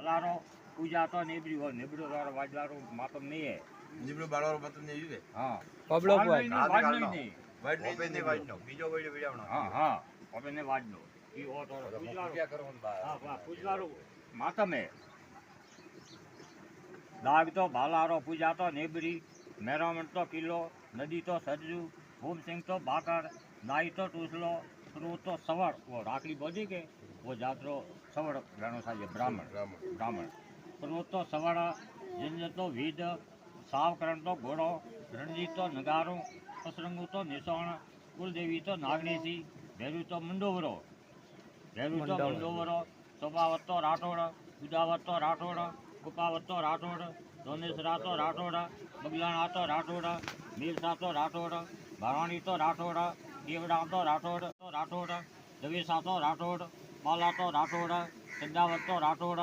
બાલારો પૂજા તો નેબરી હોય નેબડો તારો વાજલારો માતમ નહીં હે નીબડો બાળવાનો મતલબ નહીં યુવે હા પબલો વાડ બોય નહીં, વાડ નહીં. વાઈટ નહીં વાઈટ નો બીજો કોઈ વિડાવણો હા હા હવે ને વાજનો ઈ ઓ તો પૂજલારો હા વાહ પૂજલારો માતમ હે દાગ તો ભાલારો પૂજા તો નેબરી મેરામણ તો કિલ્લો નદી તો સરજુ ભૂમસિંહ તો બાકર નાઈ તો ટૂસલો ક્રૂ તો સવર वो राखड़ी बोझी के वो जातरो सवड़ गणो था ब्राह्मण ब्राह्मण क्रूर तो सवड़ जिंज तो वीद सावकरण तो घोड़ो रणजीत तो नगारो असरंगु तो निशाण कुलदेवी तो नागणी सी भैरू तो मंडोवरो स्वभावत तो राठौड़ उदावत तो राठौड़ कुपावत तो राठौड़ दोनेसरा तो राठौड़ बगलाणा तो राठौड़ मीरसा तो राठौड़ भराणी तो राठौड़ देवड़ा तो राठौड़ दवेसा तो राठौड़ बाला तो राठौड़ चंदावत तो राठौड़